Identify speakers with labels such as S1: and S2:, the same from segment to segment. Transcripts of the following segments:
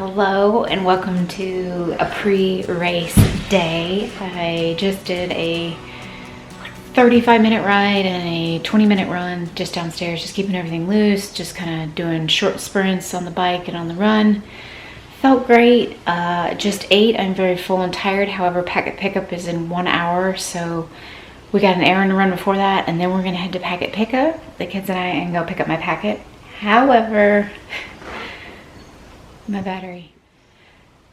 S1: Hello and welcome to a pre-race day. I just did a 35-minute ride and a 20-minute run just downstairs, just keeping everything loose, just kind of doing short sprints on the bike and on the run. Felt great. Just ate. I'm very full and tired. However, packet pickup is in 1 hour, so we got an errand to run before that, and then we're gonna head to packet pickup, the kids and I, and go pick up my packet. However, my battery.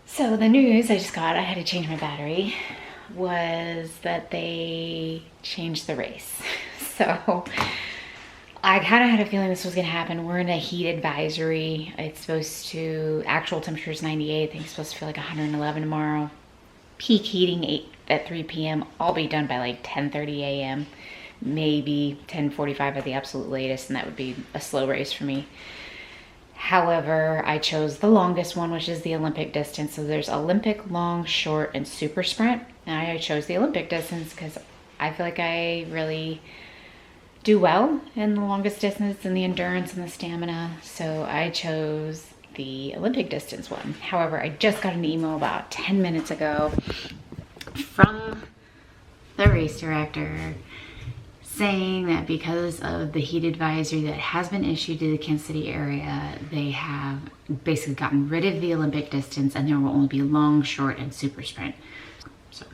S1: So the news I just got, I had to change my battery, was that they changed the race. So I kind of had a feeling this was going to happen. We're in a heat advisory. It's supposed to, actual temperature is 98. I think it's supposed to feel like 111 tomorrow. Peak heating at 3 p.m. I'll be done by like 10:30 a.m. Maybe 10:45 at the absolute latest, and that would be a slow race for me. However, I chose the longest one, which is the Olympic distance. So there's Olympic, long, short, and super sprint. And I chose the Olympic distance because I feel like I really do well in the longest distance and the endurance and the stamina. So I chose the Olympic distance one. However, I just got an email about 10 minutes ago from the race director saying that because of the heat advisory that has been issued to the Kansas City area, they have basically gotten rid of the Olympic distance and there will only be long, short, and super sprint. So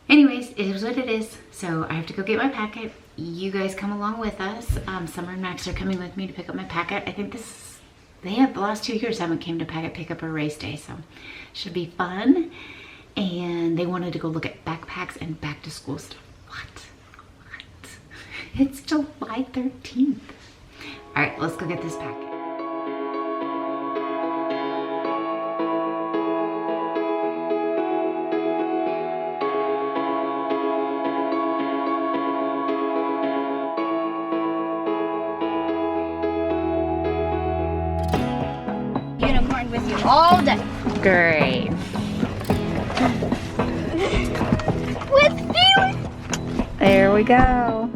S1: anyways, it is what it is. So I have to go get my packet. You guys come along with us. Summer and Max are coming with me to pick up my packet. I think they have the last 2 years haven't came to packet pickup or race day, so should be fun. And they wanted to go look at backpacks and back to school stuff. What? It's July 13th. All right, let's go get this packet.
S2: Unicorn with you all day.
S1: Great.
S2: With feelings.
S1: There we go.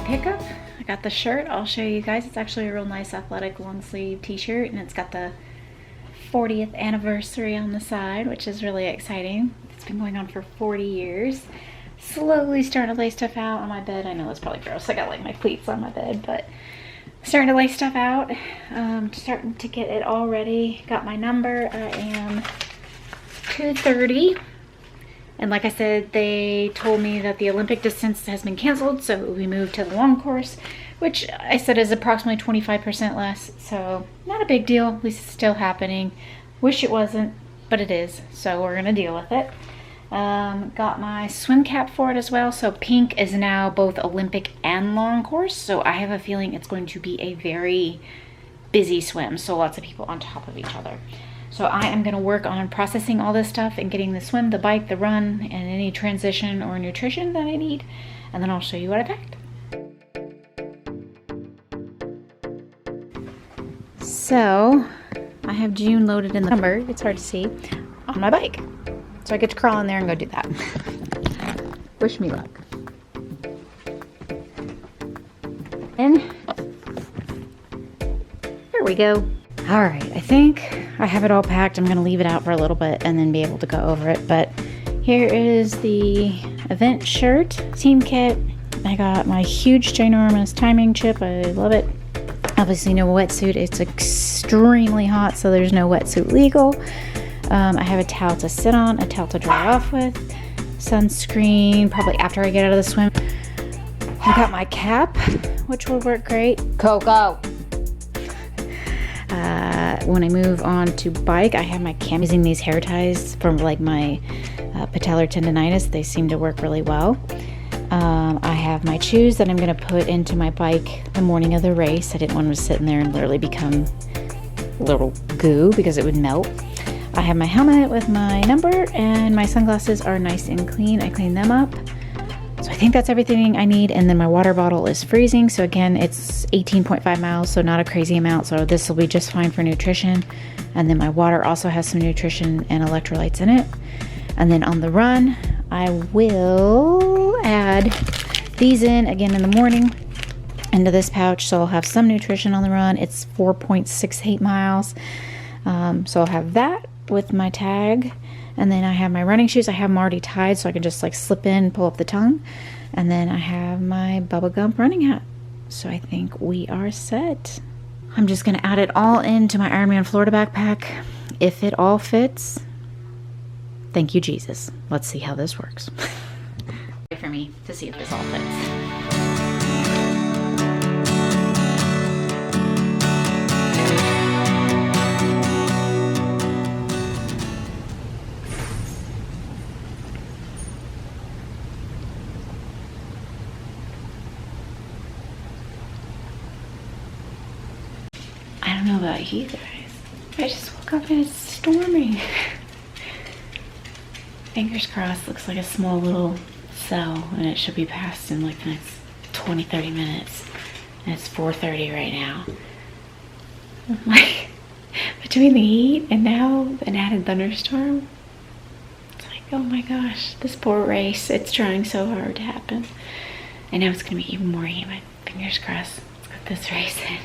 S1: Pickup. I got the shirt. I'll show you guys. It's actually a real nice athletic long sleeve t-shirt, and it's got the 40th anniversary on the side, which is really exciting. It's been going on for 40 years. Slowly starting to lay stuff out on my bed. I know it's probably gross. I got like my cleats on my bed, but starting to lay stuff out. Starting to get it all ready. Got my number. I am 230. And like I said, they told me that the Olympic distance has been canceled, so we moved to the long course, which I said is approximately 25% less. So not a big deal. At least it's still happening. Wish it wasn't, but it is. So we're gonna deal with it. Got my swim cap for it as well. So pink is now both Olympic and long course. So I have a feeling it's going to be a very busy swim. So lots of people on top of each other. So I am going to work on processing all this stuff and getting the swim, the bike, the run, and any transition or nutrition that I need. And then I'll show you what I packed. So I have June loaded in the number, it's hard to see, on my bike. So I get to crawl in there and go do that. Wish me luck. And there we go. All right, I think I have it all packed. I'm gonna leave it out for a little bit and then be able to go over it. But here is the event shirt, team kit. I got my huge ginormous timing chip. I love it. Obviously no wetsuit. It's extremely hot, so there's no wetsuit legal. I have a towel to sit on, a towel to dry off with, sunscreen, probably after I get out of the swim. I got my cap, which will work great. Coco. When I move on to bike, I have my cam using these hair ties from like my patellar tendonitis. They seem to work really well. I have my chews that I'm going to put into my bike the morning of the race. I didn't want them to sit in there and literally become little goo because it would melt. I have my helmet with my number, and my sunglasses are nice and clean. I cleaned them up. So I think that's everything I need. And then my water bottle is freezing. So again, it's 18.5 miles, so not a crazy amount. So this will be just fine for nutrition. And then my water also has some nutrition and electrolytes in it. And then on the run, I will add these in again in the morning into this pouch. So I'll have some nutrition on the run. It's 4.68 miles. So I'll have that with my tag. And then I have my running shoes. I have them already tied so I can just like slip in, pull up the tongue. And then I have my Bubba Gump running hat. So I think we are set. I'm just going to add it all into my Ironman Florida backpack. If it all fits, thank you, Jesus. Let's see how this works. For me to see if this all fits. I don't know about you guys. I just woke up and it's storming. Fingers crossed, looks like a small little cell and it should be passed in like the next 20-30 minutes. And it's 4:30 right now. Like, between the heat and now an added thunderstorm, it's like, oh my gosh, this poor race, it's trying so hard to happen. I know it's gonna be even more humid. Fingers crossed, let's get this race in.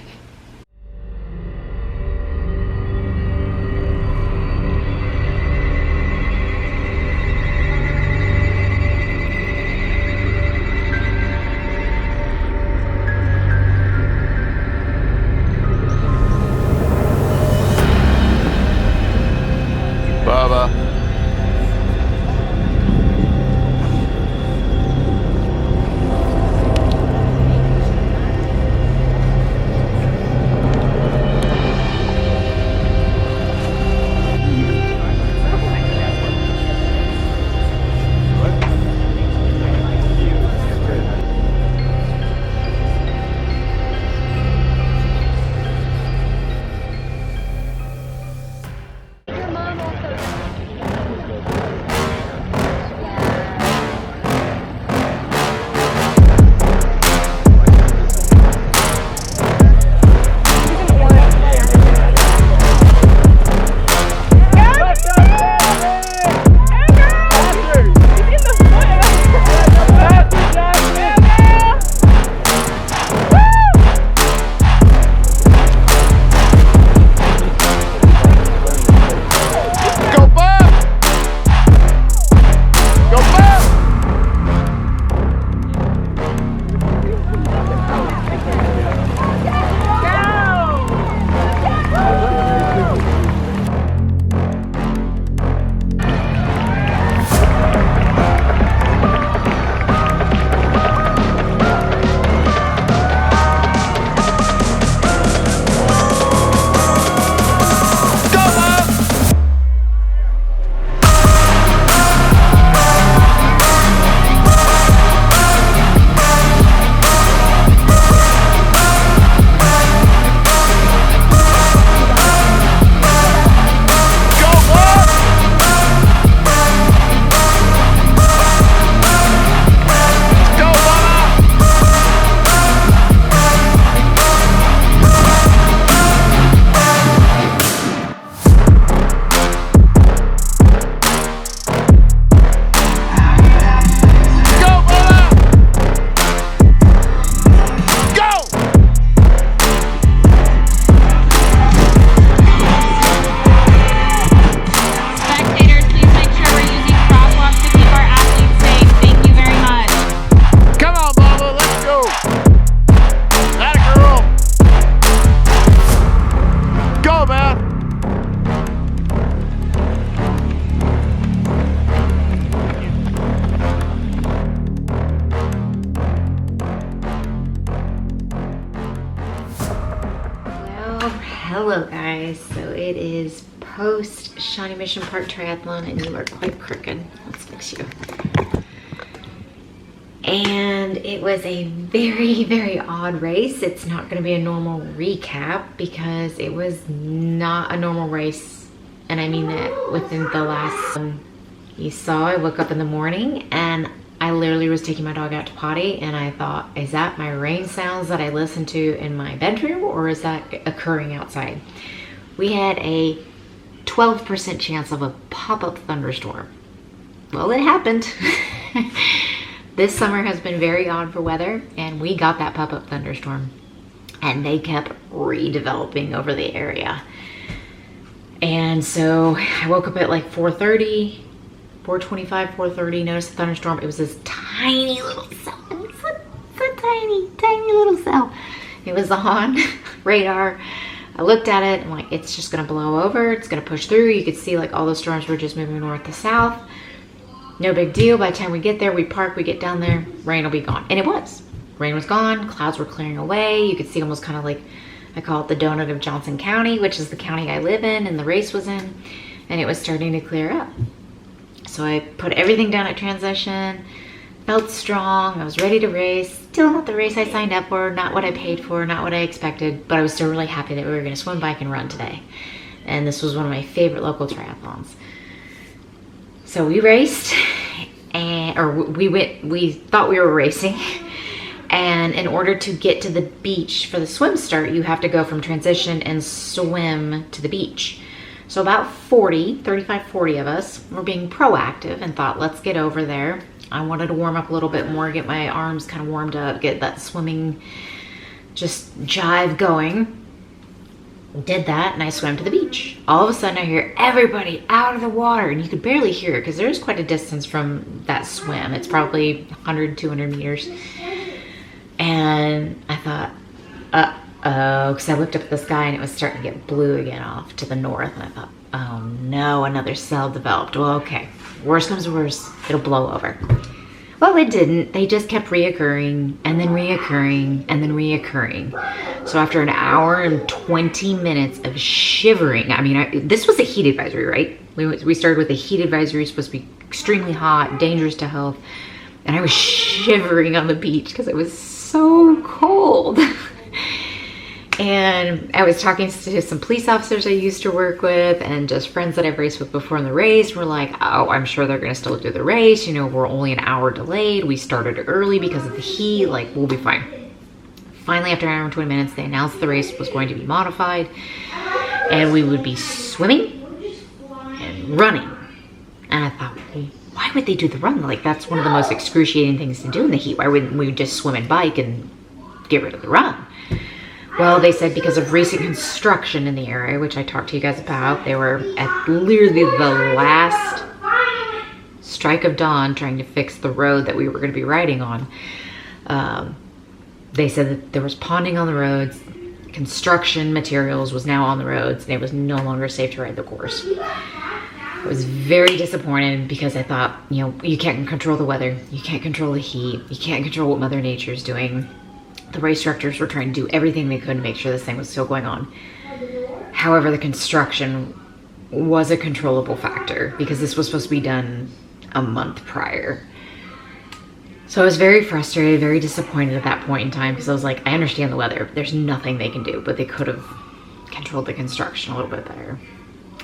S1: host, Shawnee Mission Park Triathlon, and you are quite crooked. Let's fix you. And it was a very, very odd race. It's not going to be a normal recap because it was not a normal race. And I mean that within the last, you saw I woke up in the morning and I literally was taking my dog out to potty and I thought, is that my rain sounds that I listen to in my bedroom or is that occurring outside? We had a 12% chance of a pop-up thunderstorm. Well, it happened. This summer has been very odd for weather and we got that pop-up thunderstorm and they kept redeveloping over the area. And so I woke up at like 4:30, 4:25, 4:30, noticed the thunderstorm. It was this tiny little cell. It's a tiny, tiny little cell. It was on radar. I looked at it, I'm like, it's just gonna blow over. It's gonna push through. You could see like all the storms were just moving north to south. No big deal. By the time we get there, we park, we get down there, rain will be gone. And it was. Rain was gone, clouds were clearing away. You could see almost kind of like, I call it the donut of Johnson County, which is the county I live in and the race was in. And it was starting to clear up. So I put everything down at transition, felt strong, I was ready to race. Still not the race I signed up for, not what I paid for, not what I expected, but I was still really happy that we were gonna swim, bike, and run today. And this was one of my favorite local triathlons. So we raced, we thought we were racing. And in order to get to the beach for the swim start, you have to go from transition and swim to the beach. So about 35, 40 of us were being proactive and thought, let's get over there. I wanted to warm up a little bit more, get my arms kind of warmed up, get that swimming just jive going. Did that and I swam to the beach. All of a sudden I hear everybody out of the water and you could barely hear it because there's quite a distance from that swim. It's probably 100, 200 meters. And I thought, uh-oh, because I looked up at the sky and it was starting to get blue again off to the north. And I thought, oh no, another cell developed. Well, okay, worst comes to worst, it'll blow over. Well, it didn't. They just kept reoccurring and then reoccurring and then reoccurring. So after an hour and 20 minutes of shivering, I mean, this was a heat advisory, right? We started with a heat advisory, supposed to be extremely hot, dangerous to health. And I was shivering on the beach because it was so cold. And I was talking to some police officers I used to work with and just friends that I've raced with before in the race. We're like, oh, I'm sure they're gonna still do the race. You know, we're only an hour delayed. We started early because of the heat, like we'll be fine. Finally, after an hour and 20 minutes, they announced the race was going to be modified and we would be swimming and running. And I thought, why would they do the run? Like that's one of the most excruciating things to do in the heat. Why wouldn't we just swim and bike and get rid of the run? Well, they said because of recent construction in the area, which I talked to you guys about, they were at literally the last strike of dawn trying to fix the road that we were going to be riding on. They said that there was ponding on the roads, construction materials was now on the roads, and it was no longer safe to ride the course. I was very disappointed because I thought, you know, you can't control the weather, you can't control the heat, you can't control what Mother Nature is doing. The race directors were trying to do everything they could to make sure this thing was still going on. However, the construction was a controllable factor because this was supposed to be done a month prior. So I was very frustrated, very disappointed at that point in time because I was like, I understand the weather. There's nothing they can do, but they could have controlled the construction a little bit better.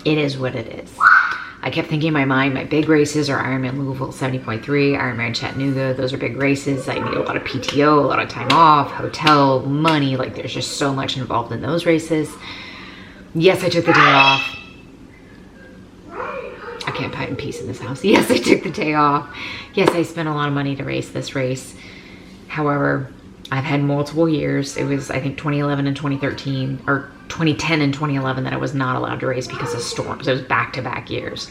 S1: It is what it is. I kept thinking in my mind, my big races are Ironman Louisville 70.3, Ironman Chattanooga. Those are big races. I need a lot of PTO, a lot of time off, hotel, money. Like there's just so much involved in those races. Yes, I took the day off. I can't pipe in peace in this house. Yes, I took the day off. Yes, I spent a lot of money to race this race. However, I've had multiple years. It was, I think, 2011 and 2013, or 2010 and 2011 that I was not allowed to race because of storms. It was back-to-back years.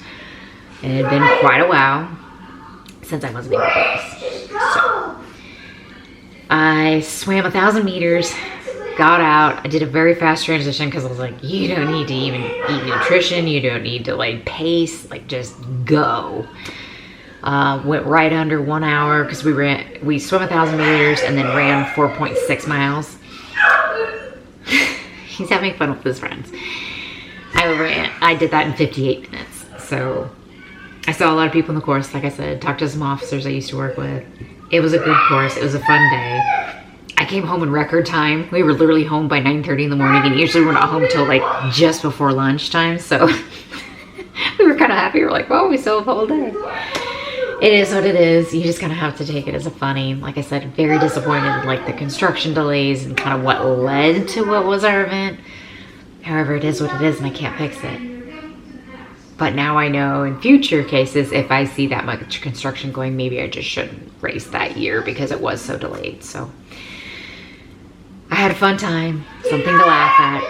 S1: And it had been quite a while since I wasn't able to race. So I swam 1,000 meters, got out. I did a very fast transition because I was like, you don't need to even eat nutrition. You don't need to like pace, like just go. Went right under 1 hour because we swam 1,000 meters and then ran 4.6 miles. He's having fun with his friends. I I did that in 58 minutes. So I saw a lot of people in the course. Like I said, talked to some officers I used to work with. It was a good course. It was a fun day. I came home in record time. We were literally home by 9:30 in the morning, and usually we're not home till like just before lunchtime. So we were kind of happy. We're like, well, we still have the whole day. It is what it is. You just kind of have to take it as a funny. Like I said, very disappointed in like the construction delays and kind of what led to what was our event. However, it is what it is, and I can't fix it. But now I know in future cases, if I see that much construction going, maybe I just shouldn't race that year because it was so delayed. So I had a fun time, something to laugh at.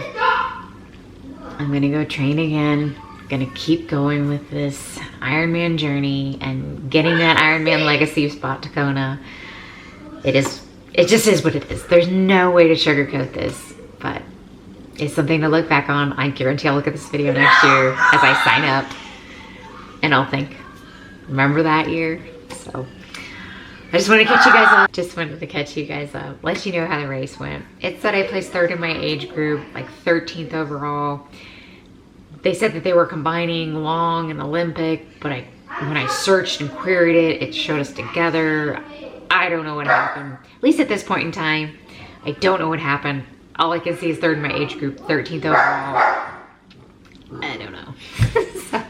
S1: I'm gonna go train again. I'm gonna keep going with this Ironman journey and getting that Ironman legacy spot to Kona. It just is what it is. There's no way to sugarcoat this, but it's something to look back on. I guarantee I'll look at this video next year as I sign up and I'll think, remember that year? So I just wanted to catch you guys up. Just wanted to catch you guys up. Let you know how the race went. It said I placed third in my age group, like 13th overall. They said that they were combining long and Olympic, but when I searched and queried it, it showed us together. I don't know what happened. At least at this point in time, I don't know what happened. All I can see is third in my age group, 13th overall. I don't know. So,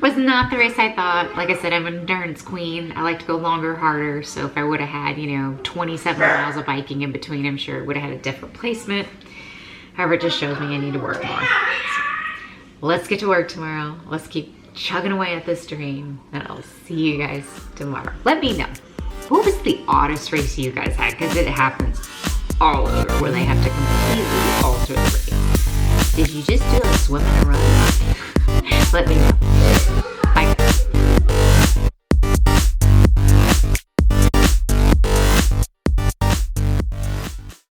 S1: was not the race I thought. Like I said, I'm an endurance queen. I like to go longer, harder. So if I would have had, 27 miles of biking in between, I'm sure it would have had a different placement. However, it just shows me I need to work more. So, let's get to work tomorrow. Let's keep chugging away at this dream. And I'll see you guys tomorrow. Let me know. What was the oddest race you guys had? Because it happens all over where they have to completely alter the race. Did you just do a swim and a run? Let me know.